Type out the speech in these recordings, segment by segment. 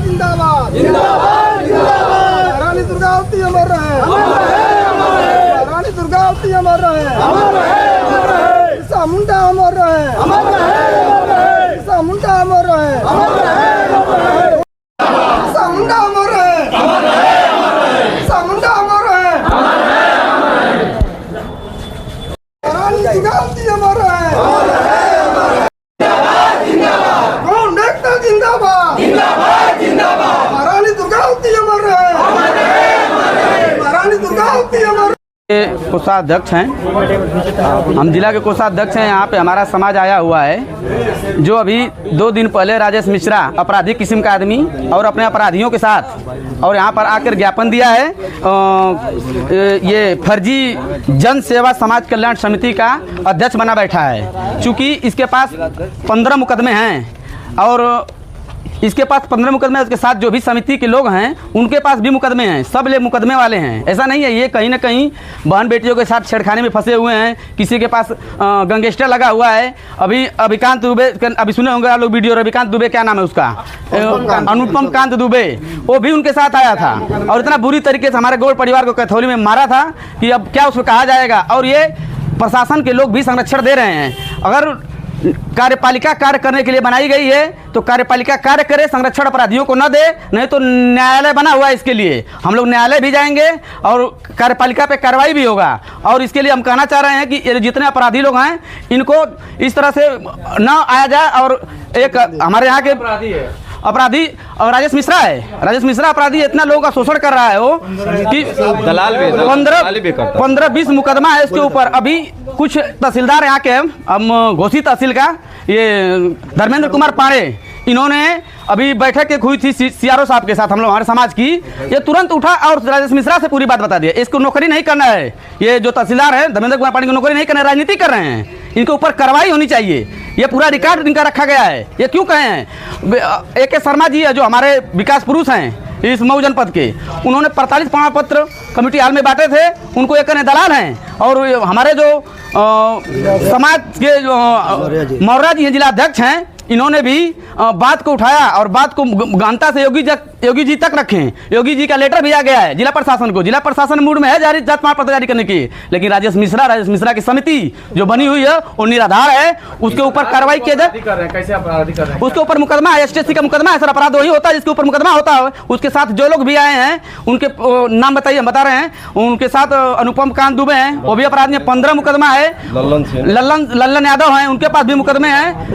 जिंदाबाद जिंदाबाद जिंदाबाद। महारानी दुर्गावती अमर रहे, महारानी दुर्गावती अमर रहे, बिरसा मुंडा अमर रहे, बिरसा मुंडा अमर रहे, बिरसा मुंडा अमर रहे, बिरसा मुंडा अमर रहे, महारानी दुर्गावती अमर रहे। कौन देखता जिंदाबाद जिंदाबाद जिंदाबाद। महारानी दुर्गावती अमर रहे, महारानी दुर्गावती अमर। कोषाध्यक्ष हैं हम, जिला के कोषाध्यक्ष हैं। यहाँ पे हमारा समाज आया हुआ है, जो अभी 2 दिन पहले राजेश मिश्रा आपराधिक किस्म का आदमी और अपने अपराधियों के साथ और यहाँ पर आकर ज्ञापन दिया है। ये फर्जी जन सेवा समाज कल्याण समिति का अध्यक्ष बना बैठा है। चूँकि इसके पास 15 मुकदमे हैं और इसके पास 15 मुकदमे, उसके साथ जो भी समिति के लोग हैं उनके पास भी मुकदमे हैं। सब ले मुकदमे वाले हैं। ऐसा नहीं है ये कहीं ना कहीं बहन बेटियों के साथ छेड़खानी में फंसे हुए हैं। किसी के पास गैंगस्टर लगा हुआ है। अभी अभिकांत दुबे, अभी सुने होंगे आप लोग वीडियो, रविकांत दुबे क्या नाम है उसका, अनुपम कांत दुबे, वो भी उनके साथ आया था और इतना बुरी तरीके से हमारे गौड़ परिवार को कैथौली में मारा था कि अब क्या उसको कहा जाएगा। और ये प्रशासन के लोग भी संरक्षण दे रहे हैं। अगर कार्यपालिका कार्य करने के लिए बनाई गई है तो कार्यपालिका कार्य करे, संरक्षण अपराधियों को न दे, नहीं तो न्यायालय बना हुआ है इसके लिए। हम लोग न्यायालय भी जाएंगे और कार्यपालिका पे कार्रवाई भी होगा। और इसके लिए हम कहना चाह रहे हैं कि ये जितने अपराधी लोग हैं इनको इस तरह से न आया जाए। और एक हमारे यहाँ के अपराधी राजेश मिश्रा है। राजेश मिश्रा अपराधी इतना लोगों का शोषण कर रहा है वो कि दलाल भी 15-20 मुकदमा है इसके ऊपर। अभी कुछ तहसीलदार यहाँ के हम घोसी तहसील का ये धर्मेंद्र कुमार पांडे, इन्होंने अभी बैठक एक हुई थी सीआरओ साहब के साथ हम लोग हमारे समाज की, ये तुरंत उठा और राजेश मिश्रा से पूरी बात बता दिया। इसको नौकरी नहीं करना है। ये जो तहसीलदार है धर्मेंद्र कुमार पांडे को नौकरी नहीं करना है, राजनीति कर रहे हैं। इनके ऊपर कार्रवाई होनी चाहिए। ये पूरा रिकॉर्ड इनका रखा गया है। ये क्यों कहे हैं? AK शर्मा जी है जो हमारे विकास पुरुष हैं इस मऊ जनपद के, उन्होंने 45 प्रमाण पत्र कमेटी हाल में बांटे थे। उनको एक दलाल हैं। और हमारे जो समाज के मौर्या जी हैं जिला अध्यक्ष हैं, इन्होंने भी बात को उठाया और बात को गहनता से योगी जी तक रखें। योगी जी का लेटर भी आ गया है जिला प्रशासन को। जिला प्रशासन मूड में है जारी जात प्रमाण पत्र जारी करने की, लेकिन राजेश मिश्रा की समिति जो बनी हुई है वो निराधार है। उसके ऊपर कार्रवाई किया जाए। कैसे अपराधी कर रहे हैं? उसके ऊपर मुकदमा है, STC का मुकदमा है सर। अपराध वही होता है जिसके ऊपर मुकदमा होता है। उसके साथ जो लोग भी आए हैं उनके नाम बताइए, हम बता रहे हैं। उनके साथ अनुपम कांत दुबे हैं, वो भी अपराध में 15 मुकदमा है। लल्लन यादव हैं, उनके पास भी मुकदमे हैं।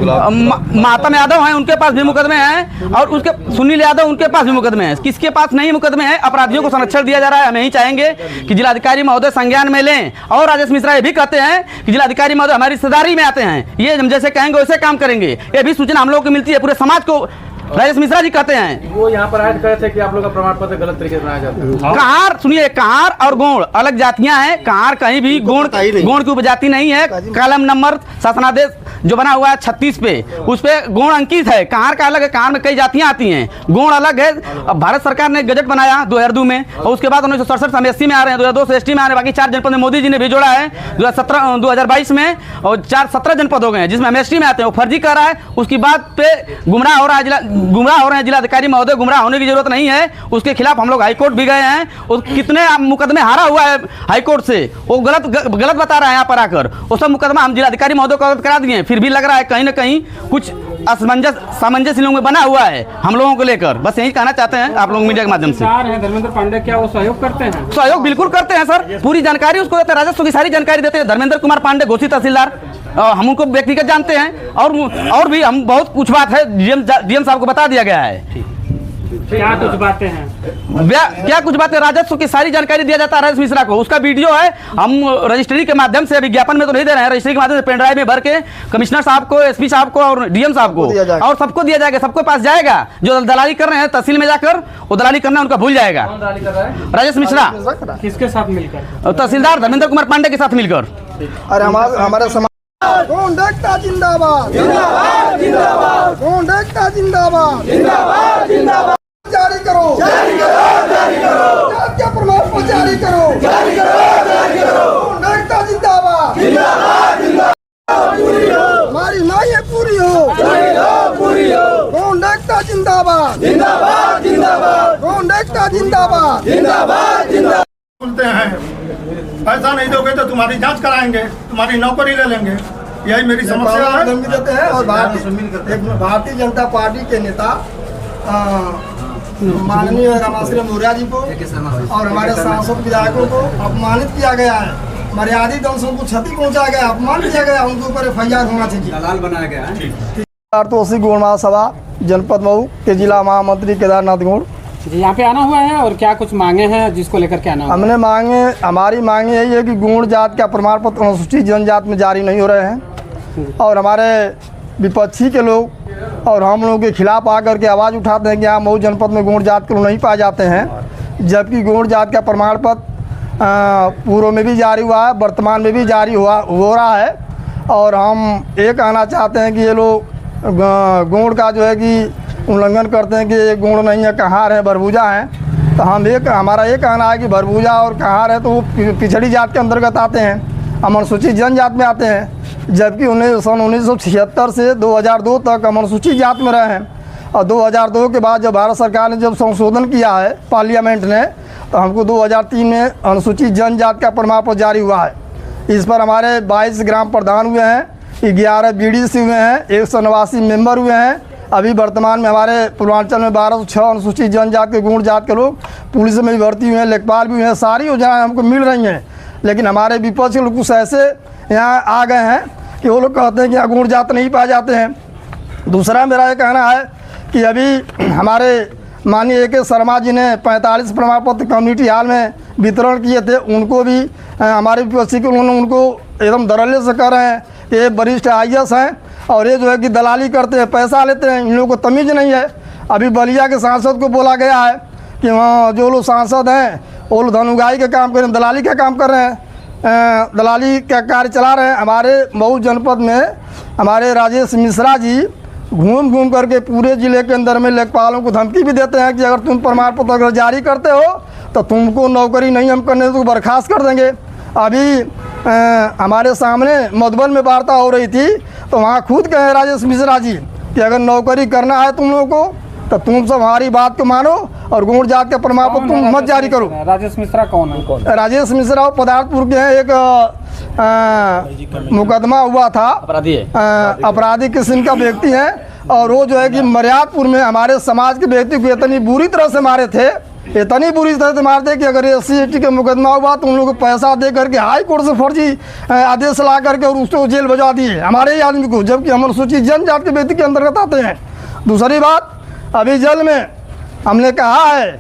मातम यादव हैं, उनके पास भी मुकदमे हैं। और उसके सुनील यादव, उनके पास भी मुकदमे हैं। किसके पास नहीं मुकदमे हैं? अपराधियों को संरक्षण दिया जा रहा है। हम यही चाहेंगे कि जिलाधिकारी महोदय संज्ञान में लें। और राजेश मिश्रा ये भी कहते हैं कि जिलाधिकारी महोदय हमारी रिश्तेदारी में आते हैं, ये हम जैसे कहेंगे वैसे काम करेंगे। ये भी सूचना हम लोगों को मिलती है पूरे समाज को। राजेश मिश्रा जी कहते हैं वो यहाँ पर आए थे कि आप लोग का प्रमाण पत्र गलत तरीके से बनाया जाता है। कहार सुनिए, कहार और गोंड अलग जातियां हैं। कहार कहीं भी गोंड की उपजाति नहीं है। कलम नंबर शासनादेश जो बना हुआ है 36 पे, उस पे गोंड अंकित है। कहार का अलग है। कहार में कई जातियां आती हैं, गोंड अलग है। अब भारत सरकार ने गजट बनाया 2002 में और उसके बाद 1967 से SC में आ रहे हैं, 2002 से ST में आ रहे हैं। बाकी 4 जनपद में मोदी जी ने भी जोड़ा है 2022 में, और 17 जनपद हो गए हैं जिसमें हम ST में आते हैं। वो फर्जी कर रहा है, उसकी बात पे गुमराह हो रहा है जिलाधिकारी महोदय। गुमराह होने की जरूरत नहीं है। उसके खिलाफ हम लोग हाईकोर्ट भी गए हैं। और कितने मुकदमे हारा हुआ है हाईकोर्ट से, वो गलत बता रहा है यहाँ पर आकर। वो सब मुकदमा हम जिलाधिकारी महोदय को अवगत करा दिए। फिर भी लग रहा है कहीं ना कहीं कुछ सामंजस्य लोगों में बना हुआ है हम लोगों को लेकर। बस यही कहना चाहते हैं आप लोग मीडिया के माध्यम से। धर्मेंद्र पांडे क्या वो सहयोग करते हैं? सहयोग बिल्कुल करते हैं सर। पूरी जानकारी उसको देते हैं, राजस्व की सारी जानकारी देते हैं। धर्मेंद्र कुमार पांडे घोसी तहसीलदार, हम उनको व्यक्तिगत जानते हैं। और भी हम बहुत कुछ बात है DM साहब को बता दिया गया है। क्या कुछ बातें हैं? क्या कुछ बातें? राजस्व की सारी जानकारी दिया जाता है राजेश मिश्रा को। उसका वीडियो है। हम रजिस्ट्री के माध्यम से, विज्ञापन में तो नहीं दे रहे हैं, रजिस्ट्री के माध्यम से पेन ड्राइव में भर के कमिश्नर साहब को, SP साहब को और DM साहब को और सबको दिया जाएगा। सबको पास जाएगा। जो दलाली कर रहे हैं तहसील में जाकर वो दलाली करना उनका भूल जाएगा। राजेश मिश्रा किसके साथ मिलकर? तहसीलदार धर्मेंद्र कुमार पांडे के साथ मिलकर। अरे हमारा समाज कौन देखता जिंदाबाद जिंदाबाद जिंदाबाद। कौन देखता जिंदाबाद जिंदाबाद जिंदाबाद। जारी करो जारी करो जारी करो। क्या प्रमाण पत्र जारी करो जारी करो जारी करो। कौन देखता जिंदाबाद जिंदाबाद जिंदाबाद। पूरी हो हमारी मांगें, पूरी हो पूरी हो। कौन देखता जिंदाबाद जिंदाबाद जिंदाबाद गौंड एकता जिंदाबाद जिंदाबाद जिंदाबाद। बोलते हैं पैसा नहीं दोगे तो तुम्हारी जांच कराएंगे, तुम्हारी नौकरी ले लेंगे, यही मेरी समस्या है। धमकी देते हैं और भारतीय जनता पार्टी के नेता माननीय रामाश्री मौर्य जी को और हमारे सांसद विधायकों को अपमानित किया गया है, मर्यादित अंशों को क्षति पहुंचाया गया, अपमान किया गया, उनके ऊपर FIR होना चाहिए। दलाल बनाया गया है। तोसी गौड़ महासभा जनपद मऊ के जिला महामंत्री केदारनाथ गौड़ जी यहाँ पे आना हुआ है और क्या कुछ मांगे हैं जिसको लेकर के आना हुआ? हमने हमारी मांगे यही है कि गौड़ जात का प्रमाण पत्र अनुसूचित जनजात में जारी नहीं हो रहे हैं और हमारे विपक्षी के लोग और हम लोगों के खिलाफ आकर के आवाज़ उठाते हैं कि यहाँ मऊ जनपद में गौड़ जात के लोग नहीं पाए जाते हैं, जबकि गौड़ जात का प्रमाण पत्र पूर्व में भी जारी हुआ है, वर्तमान में भी जारी हो रहा है। और हम ये कहना चाहते हैं कि ये लोग गौड़ का जो है कि उल्लंघन करते हैं कि ये गौड़ नहीं है, कहार है, भरभूजा हैं। तो हमारा ये कहना है कि भरभूजा और कहार है तो वो पिछड़ी जात के अंतर्गत आते हैं, हम अनुसूचित जनजात में आते हैं, जबकि सन 1976 से 2002 तक हम अनुसूचित जात में रहे हैं। और 2002 के बाद जब भारत सरकार ने जब संशोधन किया है पार्लियामेंट ने, तो हमको 2003 में अनुसूचित जनजात का प्रमाण पत्र जारी हुआ है। इस पर हमारे 22 ग्राम प्रधान हुए हैं, 11 BDC हुए हैं, 189 मेंबर हुए हैं। अभी वर्तमान में हमारे पूर्वांचल में 1206 अनुसूचित जनजात के गौड़ जात के लोग पुलिस में भी भर्ती हुए हैं, लेखपाल भी हुए हैं, सारी योजनाएं हमको मिल रही हैं। लेकिन हमारे विपक्ष के लोग कुछ ऐसे यहाँ आ गए हैं कि वो लोग कहते हैं कि यहाँ गौड़ जात नहीं पाए जाते हैं। दूसरा मेरा ये कहना है कि अभी हमारे माननीय AK शर्मा जी ने 45 प्रमाण पत्र कम्युनिटी हॉल में वितरण किए थे, उनको भी हमारे विपक्षी के उन्होंने उनको एकदम धड़ल्ले से कह रहे हैं कि ये वरिष्ठ IAS हैं और ये जो है कि दलाली करते हैं, पैसा लेते हैं, इन लोगों को तमीज़ नहीं है। अभी बलिया के सांसद को बोला गया है कि वहाँ जो लोग सांसद हैं वो लोग धनुगाई का काम कर रहे हैं, दलाली का काम कर रहे हैं, दलाली का कार्य चला रहे हैं। हमारे मऊ जनपद में हमारे राजेश मिश्रा जी घूम करके पूरे ज़िले के अंदर में लेखपालों को धमकी भी देते हैं कि अगर तुम प्रमाण पत्र अगर जारी करते हो तो तुमको नौकरी नहीं हम करने तो बर्खास्त कर देंगे। अभी हमारे सामने मधुबन में वार्ता हो रही थी तो वहाँ खुद कहे राजेश मिश्रा जी कि अगर नौकरी करना है तुम लोगों को तो तुम सब हमारी बात को मानो और गौड़ जात का प्रमाण पत्र तुम मत जारी करो। राजेश मिश्रा कौन है? राजेश मिश्रा पदार्थपुर के हैं, एक मुकदमा हुआ था, अपराधी किस्म का व्यक्ति है और वो जो है कि मर्यादपुर में हमारे समाज के व्यक्ति को इतनी बुरी तरह से मारे थे, इतनी बुरी तरह से मारते कि अगर SC/ST का मुकदमा हुआ तो उन लोगों को पैसा दे करके हाई कोर्ट से फर्जी आदेश ला करके और उसको जेल भिजवा दिए हमारे ही आदमी को, जबकि हम अनुसूचित जनजात के व्यक्ति के अंतर्गत आते हैं। दूसरी बात, अभी जल में हमने कहा है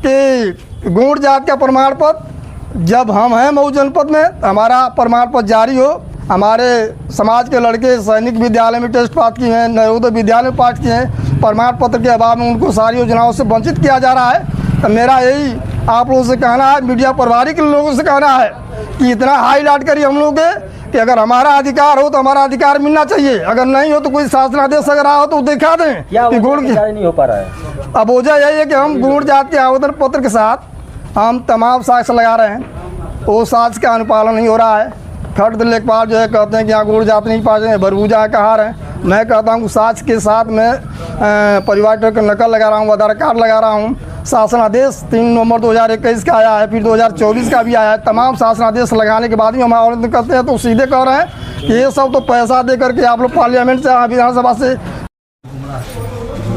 कि गौड़ जात का प्रमाण पत्र जब हम हैं मऊ जनपद में हमारा प्रमाण पत्र जारी हो। हमारे समाज के लड़के सैनिक विद्यालय में टेस्ट पास किए हैं, नवोदय विद्यालय में पास किए हैं, प्रमाण पत्र के अभाव में उनको सारी योजनाओं से वंचित किया जा रहा है। तो मेरा यही आप लोगों से कहना है, मीडिया प्रभारी के लोगों से कहना है कि इतना हाईलाइट करिए हम लोग कि अगर हमारा अधिकार हो तो हमारा अधिकार मिलना चाहिए, अगर नहीं हो तो कोई शासनादेश अगर आ हो तो दिखा दें कि गौड़ की नहीं हो पा रहा है। अब वजह यही है कि हम गौड़ जात के आवेदन पत्र के साथ हम तमाम साक्ष्य लगा रहे हैं, वो साक्ष्य का अनुपालन नहीं हो रहा है। खर्द लेखपाल जो है कहते हैं कि यहाँ गौड़ जात नहीं पाते हैं, भरभूजा है, कहार है। मैं कहता हूँ साक्ष्य के साथ मैं परिवार का नकल लगा रहा हूँ, आधार कार्ड लगा रहा हूँ। शासनादेश 3 नवंबर 2021 का आया है, फिर 2024 का भी आया है। तमाम शासनादेश लगाने के बाद भी हम आवेदन करते हैं तो सीधे कह रहे हैं कि ये सब तो पैसा दे करके आप लोग पार्लियामेंट से विधानसभा से।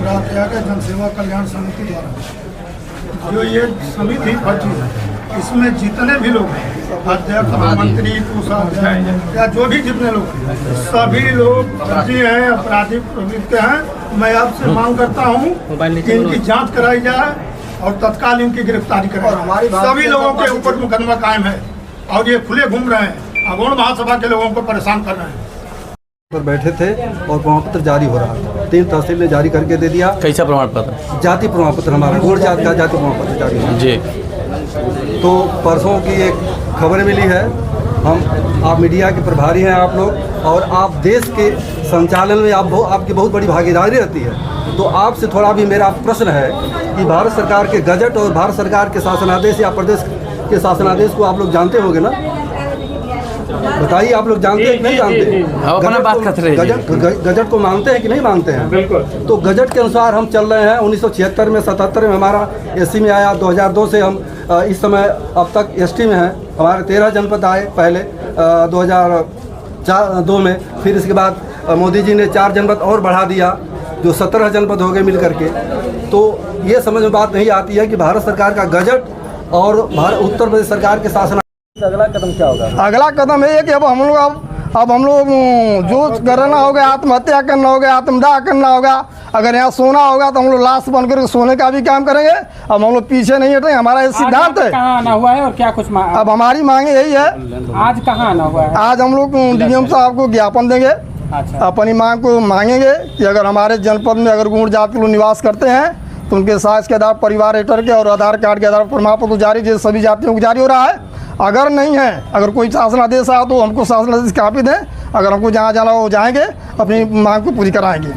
जनसेवा कल्याण समिति द्वारा जो ये समिति बची है, इसमें जितने भी लोग हैं, अध्यक्ष, मंत्री, कोषाध्यक्ष या जो भी जितने लोग हैं, सभी लोग फर्जी हैं, अपराधी प्रवृत्ति के हैं। मैं आपसे मांग करता हूँ कि इनकी जांच कराई जाए और तत्काल इनकी गिरफ्तारी करें। सभी लोगों के ऊपर मुकदमा कायम है और ये खुले घूम रहे हैं, अगौड़ महासभा के लोगों को परेशान कर रहे हैं। पर बैठे थे और प्रमाण पत्र जारी हो रहा था, 3 तहसील ने जारी करके दे दिया। कैसा प्रमाण पत्र? जाति प्रमाण पत्र, हमारा गौड़ जात का जाति प्रमाण पत्र जारी हुआ जी। तो परसों की एक खबर मिली है, आप मीडिया के प्रभारी हैं आप लोग और आप देश के संचालन में आपकी बहुत बड़ी भागीदारी रहती है। तो आपसे थोड़ा भी मेरा प्रश्न है कि भारत सरकार के गजट और भारत सरकार के शासनादेश या प्रदेश के शासनादेश को आप लोग जानते होंगे ना? बताइए, आप लोग जानते हैं कि नहीं जानते? अपना बात कर रहे हैं। गजट को मानते हैं कि नहीं मानते हैं? बिल्कुल। तो गजट के अनुसार हम चल रहे हैं। 1976 में 77 में हमारा एससी में आया, 2002 से हम इस समय अब तक एसटी में हैं। हमारे 13 जनपद आए पहले 2002 में, फिर इसके बाद मोदी जी ने 4 जनपद और बढ़ा दिया, जो 17 जनपद हो गए मिल करके। तो ये समझ में बात नहीं आती है कि भारत सरकार का गजट और उत्तर प्रदेश सरकार के शासन। अगला कदम क्या होगा? अगला कदम है कि अब हम लोग जो करना होगा, आत्महत्या करना होगा, आत्मदाह करना होगा। अगर यहाँ सोना होगा तो हम लोग लाश बनकर सोने का भी काम करेंगे। अब हम लोग पीछे नहीं हटेंगे, हमारा ये सिद्धांत है। कहाँ आना हुआ है और क्या कुछ अब हमारी मांगे यही है। आज कहाँ आना हुआ है? आज हम लोग डीएम साहब को ज्ञापन देंगे, अच्छा। अपनी मांग को मांगेंगे कि अगर हमारे जनपद में अगर गौड़ जाति के लोग निवास करते हैं तो उनके साक्ष्य के आधार, परिवार रेटर के और आधार कार्ड के आधार पर प्रमाण पत्र जारी, जैसे सभी जातियों को जारी हो रहा है। अगर नहीं है, अगर कोई शासनादेश आया तो हमको शासनादेश कापी दें। अगर हमको जहाँ जाना हो जाएंगे, अपनी मांग को पूरी कराएंगे।